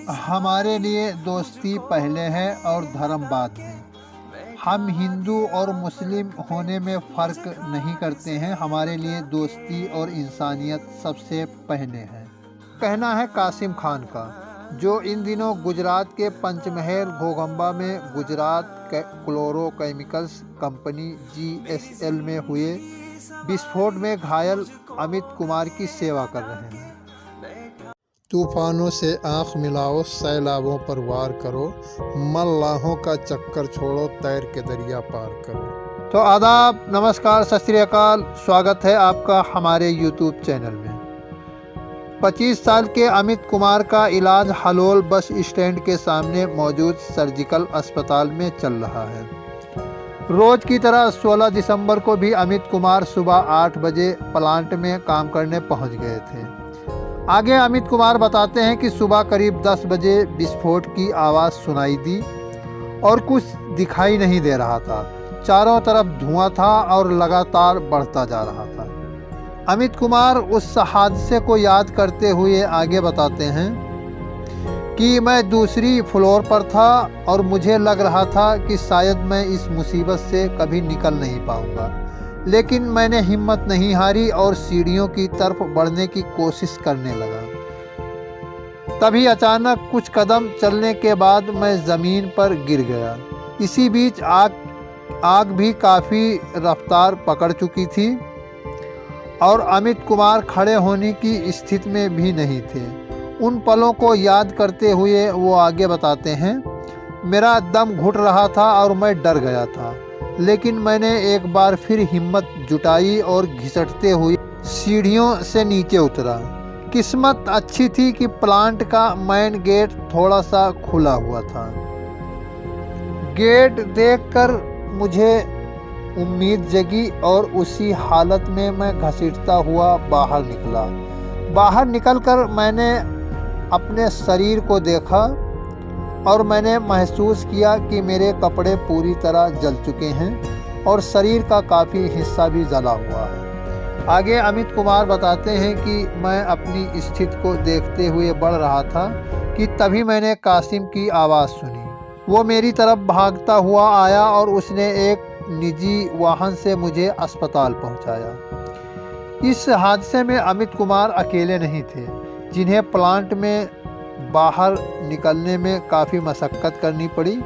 हमारे लिए दोस्ती पहले है और धर्म बाद में। हम हिंदू और मुस्लिम होने में फ़र्क नहीं करते हैं। हमारे लिए दोस्ती और इंसानियत सबसे पहले है, कहना है कासिम खान का, जो इन दिनों गुजरात के पंचमहल घोगंबा में गुजरात क्लोरोकेमिकल्स कंपनी GSL में हुए विस्फोट में घायल अमित कुमार की सेवा कर रहे हैं। तूफानों से आँख मिलाओ, सैलाबों पर वार करो, मल्लाहों का चक्कर छोड़ो, तैर के दरिया पार करो। तो आदाब, नमस्कार, सत श्री अकाल, स्वागत है आपका हमारे यूट्यूब चैनल में। 25 साल के अमित कुमार का इलाज हलोल बस स्टैंड के सामने मौजूद सर्जिकल अस्पताल में चल रहा है। रोज की तरह 16 दिसंबर को भी अमित कुमार सुबह 8 बजे प्लांट में काम करने पहुंच गए थे। आगे अमित कुमार बताते हैं कि सुबह करीब 10 बजे विस्फोट की आवाज़ सुनाई दी और कुछ दिखाई नहीं दे रहा था। चारों तरफ धुआं था और लगातार बढ़ता जा रहा था। अमित कुमार उस हादसे को याद करते हुए आगे बताते हैं कि मैं दूसरी फ्लोर पर था और मुझे लग रहा था कि शायद मैं इस मुसीबत से कभी निकल नहीं पाऊंगा, लेकिन मैंने हिम्मत नहीं हारी और सीढ़ियों की तरफ बढ़ने की कोशिश करने लगा। तभी अचानक कुछ कदम चलने के बाद मैं ज़मीन पर गिर गया। इसी बीच आग भी काफ़ी रफ्तार पकड़ चुकी थी और अमित कुमार खड़े होने की स्थिति में भी नहीं थे। उन पलों को याद करते हुए वो आगे बताते हैं, मेरा दम घुट रहा था और मैं डर गया था, लेकिन मैंने एक बार फिर हिम्मत जुटाई और घिसटते हुए सीढ़ियों से नीचे उतरा। किस्मत अच्छी थी कि प्लांट का मेन गेट थोड़ा सा खुला हुआ था। गेट देखकर मुझे उम्मीद जगी और उसी हालत में मैं घसीटता हुआ बाहर निकला। बाहर निकलकर मैंने अपने शरीर को देखा और मैंने महसूस किया कि मेरे कपड़े पूरी तरह जल चुके हैं और शरीर का काफ़ी हिस्सा भी जला हुआ है। आगे अमित कुमार बताते हैं कि मैं अपनी स्थिति को देखते हुए बढ़ रहा था कि तभी मैंने कासिम की आवाज़ सुनी। वो मेरी तरफ भागता हुआ आया और उसने एक निजी वाहन से मुझे अस्पताल पहुंचाया। इस हादसे में अमित कुमार अकेले नहीं थे, जिन्हें प्लांट में बाहर निकलने में काफ़ी मशक्क़त करनी पड़ी।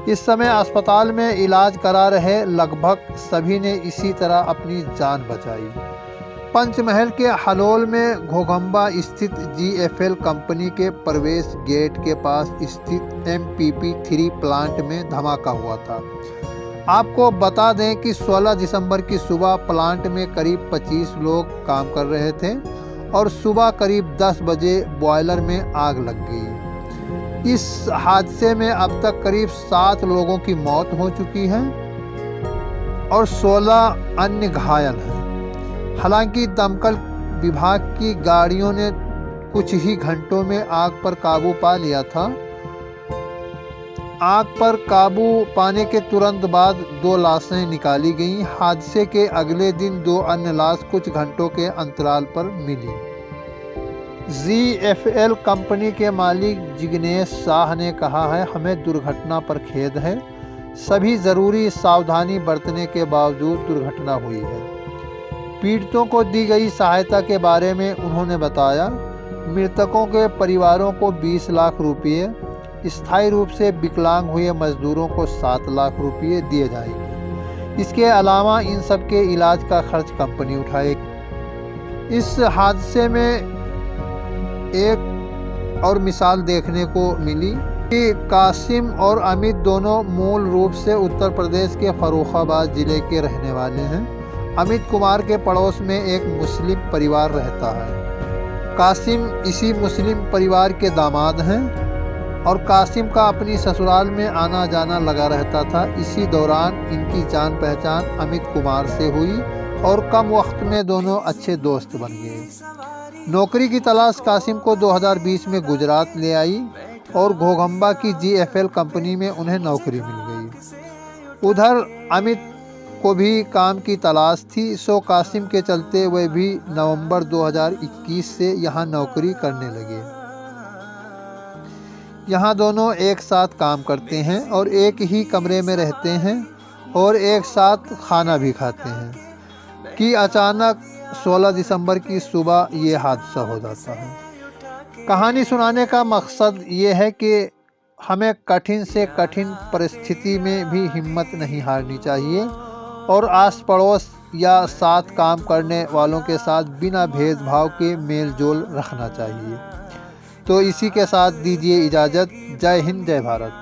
इस समय अस्पताल में इलाज करा रहे लगभग सभी ने इसी तरह अपनी जान बचाई। पंचमहल के हलोल में घोगंबा स्थित GFL कंपनी के प्रवेश गेट के पास स्थित MPP3 प्लांट में धमाका हुआ था। आपको बता दें कि 16 दिसंबर की सुबह प्लांट में करीब 25 लोग काम कर रहे थे और सुबह करीब 10 बजे बॉयलर में आग लग गई। इस हादसे में अब तक करीब 7 लोगों की मौत हो चुकी है और 16 अन्य घायल हैं। हालांकि दमकल विभाग की गाड़ियों ने कुछ ही घंटों में आग पर काबू पा लिया था। आग पर काबू पाने के तुरंत बाद 2 लाशें निकाली गईं। हादसे के अगले दिन 2 अन्य लाश कुछ घंटों के अंतराल पर मिली। GFL कंपनी के मालिक जिग्नेश शाह ने कहा है, हमें दुर्घटना पर खेद है। सभी ज़रूरी सावधानी बरतने के बावजूद दुर्घटना हुई है। पीड़ितों को दी गई सहायता के बारे में उन्होंने बताया, मृतकों के परिवारों को 20 लाख रुपये, स्थायी रूप से विकलांग हुए मजदूरों को 7 लाख रुपये दिए जाएंगे। इसके अलावा इन सब के इलाज का खर्च कंपनी उठाएगी। इस हादसे में एक और मिसाल देखने को मिली कि कासिम और अमित दोनों मूल रूप से उत्तर प्रदेश के फर्रुखाबाद ज़िले के रहने वाले हैं। अमित कुमार के पड़ोस में एक मुस्लिम परिवार रहता है। कासिम इसी मुस्लिम परिवार के दामाद हैं और कासिम का अपनी ससुराल में आना जाना लगा रहता था। इसी दौरान इनकी जान पहचान अमित कुमार से हुई और कम वक्त में दोनों अच्छे दोस्त बन गए। नौकरी की तलाश कासिम को 2020 में गुजरात ले आई और घोगंबा की GFL कंपनी में उन्हें नौकरी मिल गई। उधर अमित को भी काम की तलाश थी, सो कासिम के चलते वे भी नवंबर 2021 से यहाँ नौकरी करने लगे। यहाँ दोनों एक साथ काम करते हैं और एक ही कमरे में रहते हैं और एक साथ खाना भी खाते हैं कि अचानक 16 दिसंबर की सुबह ये हादसा हो जाता है। कहानी सुनाने का मकसद ये है कि हमें कठिन से कठिन परिस्थिति में भी हिम्मत नहीं हारनी चाहिए और आस पड़ोस या साथ काम करने वालों के साथ बिना भेदभाव के मेल जोल रखना चाहिए। तो इसी के साथ दीजिए इजाज़त। जय हिंद, जय भारत।